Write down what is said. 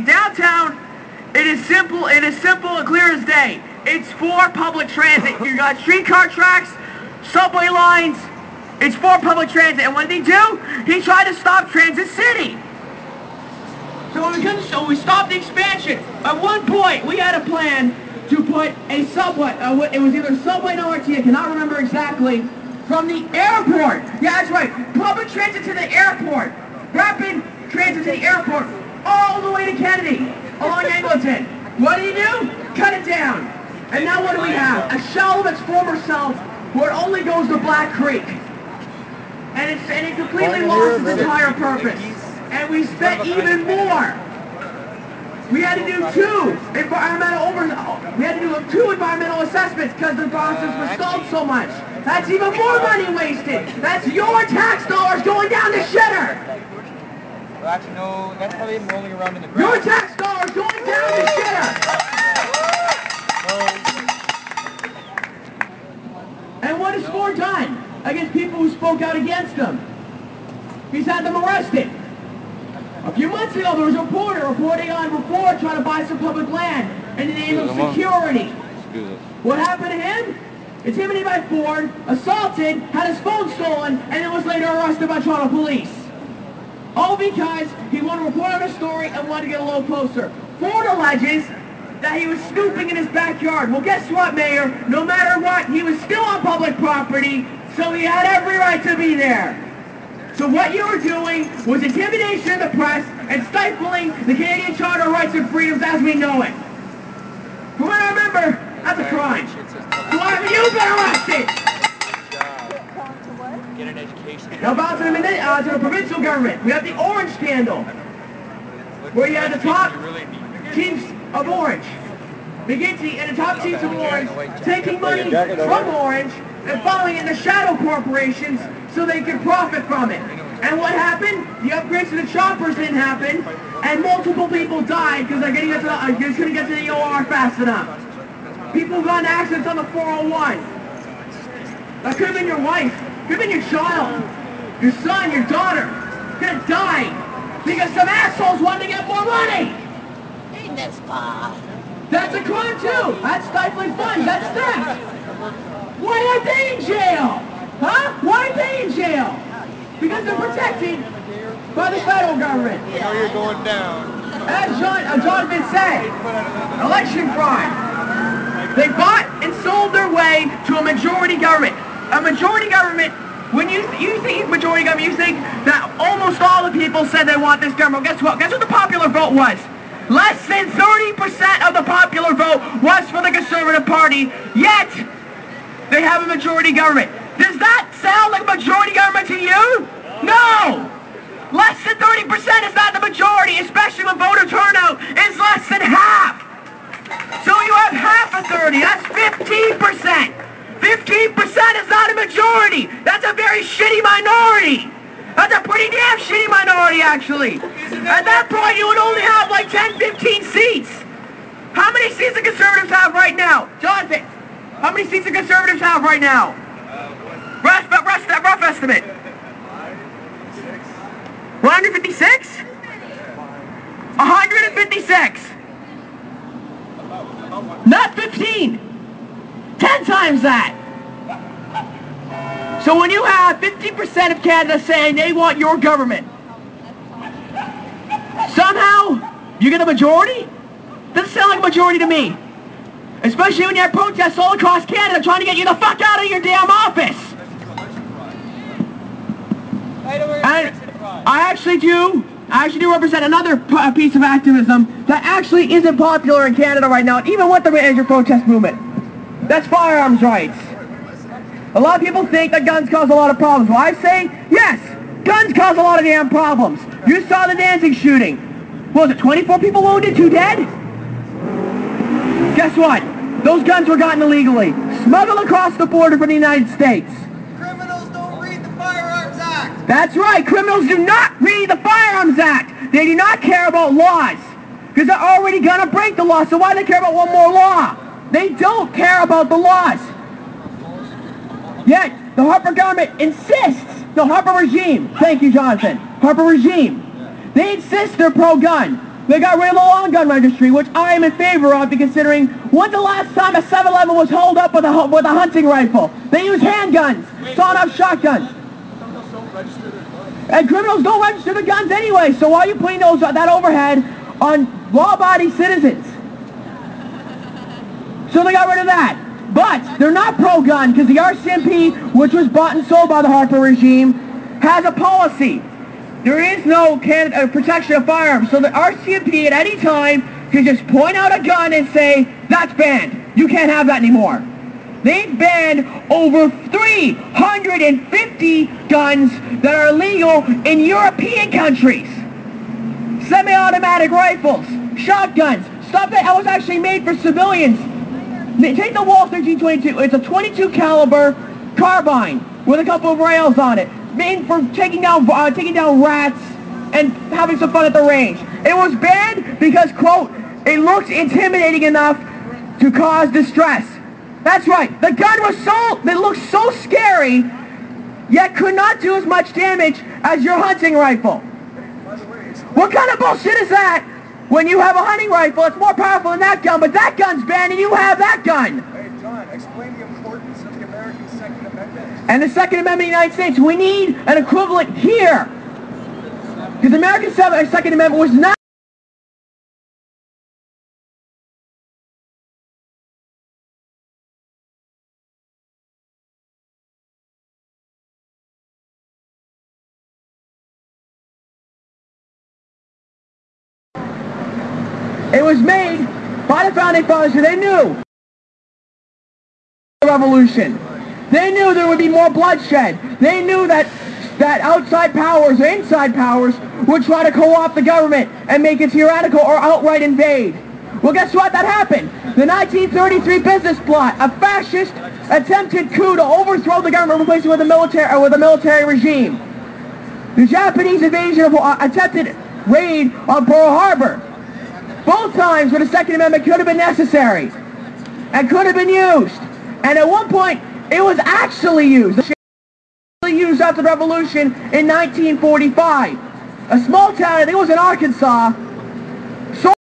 downtown. It is simple and clear as day. It's for public transit. You got streetcar tracks, subway lines. It's for public transit. And what did he do? He tried to stop Transit City. So we stopped the expansion. At one point, we had a plan to put a subway. It was either subway or RT. I cannot remember exactly. From the airport. Yeah, that's right. Public transit to the airport. Rapid transit to the airport. All the way to Kennedy. Along Angleton. What did he do? Cut it down. And now what do we have? A shell of its former self where it only goes to Black Creek. And it completely lost its entire purpose. And we spent even more. We had to do two environmental assessments because the process was stalled so much. That's even more money wasted. That's your tax dollars going down the shitter. Well, actually, no, that's probably him rolling around in the ground. Your tax dollars going down the shitter. And what has Ford done against people who spoke out against him? He's had them arrested. A few months ago, there was a reporter reporting on Ford trying to buy some public land in the name of security. What happened to him? It's intimidated by Ford, assaulted, had his phone stolen, and then was later arrested by Toronto police. All because he wanted to report on a story and wanted to get a little closer. Ford alleges that he was snooping in his backyard. Well, guess what, Mayor? No matter what, he was still on public property, so he had every right to be there. So what you were doing was intimidation of the press and stifling the Canadian Charter of Rights and Freedoms as we know it. From what I remember, that's a crime. So why haven't you been arrested? Get an education. Now back to the provincial government. We have the Orange scandal, where you had the top chiefs of Orange, McGinty and the top chiefs of Orange, taking money from Orange and following it into shadow corporations so they could profit from it. And what happened? The upgrades to the choppers didn't happen, and multiple people died because they just couldn't get to the OR fast enough. People got in accidents on the 401. That could have been your wife, could have been your child, your son, your daughter. Could have died because some assholes wanted to get more money. That's a crime too. That's stifling funds. That's theft. Why are they in jail? Huh? Why are they in jail? Because they're protected by the federal government. You know you're going down. As Jonathan said, election fraud. They bought and sold their way to a majority government. A majority government, when you think majority government, you think that almost all the people said they want this government. Well, guess what? Guess what the popular vote was? Less than 30% of the popular vote was for the Conservative Party, yet they have a majority government. Does that sound like a majority government to you? No! Less than 30% is not the majority, especially when voter turnout is less than half. So you have half of 30, that's 15%. 15% is not a majority. That's a very shitty minority. That's a pretty damn shitty minority, actually. At that point, you would only have like 10, 15 seats. How many seats do Conservatives have right now? Jonathan, how many seats do Conservatives have right now? Rough estimate. 156? 156. Not 15. 10 times that. So when you have 50% of Canada saying they want your government, somehow you get a majority? Doesn't sound like a majority to me. Especially when you have protests all across Canada trying to get you the fuck out of your damn office. And I actually do represent another piece of activism that actually isn't popular in Canada right now, even with the major protest movement. That's firearms rights. A lot of people think that guns cause a lot of problems. Well, I say, yes, guns cause a lot of damn problems. You saw the Danzig shooting. What was it, 24 people wounded, 2 dead? Guess what? Those guns were gotten illegally, smuggled across the border from the United States. Criminals don't read the Firearms Act. That's right, criminals do not read the Firearms Act. They do not care about laws, because they're already going to break the law, so why do they care about one more law? They don't care about the laws. Yet, the Harper government insists, the Harper regime, thank you, Jonathan, Harper regime, they insist they're pro-gun. They got rid of the long gun registry, which I am in favor of, considering when's the last time a 7-Eleven was holed up with a hunting rifle? They use handguns, sawn-off shotguns. And criminals don't register their guns anyway, so why are you putting that overhead on law-abiding citizens? So they got rid of that. But they're not pro-gun, because the RCMP, which was bought and sold by the Harper regime, has a policy. There is no protection of firearms, so the RCMP at any time can just point out a gun and say, that's banned. You can't have that anymore. They've banned over 350 guns that are illegal in European countries. Semi-automatic rifles, shotguns, stuff that was actually made for civilians. Take the Walther G22. It's a 22 caliber carbine with a couple of rails on it, made for taking down rats and having some fun at the range. It was banned because, quote, it looks intimidating enough to cause distress. That's right. The gun was it looked so scary, yet could not do as much damage as your hunting rifle. What kind of bullshit is that? When you have a hunting rifle, it's more powerful than that gun, but that gun's banned and you have that gun. Hey, John, explain the importance of the American Second Amendment. And the Second Amendment of the United States, we need an equivalent here. Because the American Second Amendment was not It was made by the Founding Fathers, so they knew the revolution. They knew there would be more bloodshed. They knew that outside powers or inside powers would try to co-opt the government and make it tyrannical or outright invade. Well, guess what? That happened. The 1933 business plot, a fascist attempted coup to overthrow the government, replace it with a military regime. The Japanese invasion attempted raid on Pearl Harbor. Both times where the Second Amendment could have been necessary and could have been used. And at one point, it was actually used. It was actually used after the Revolution in 1945. A small town, I think it was in Arkansas,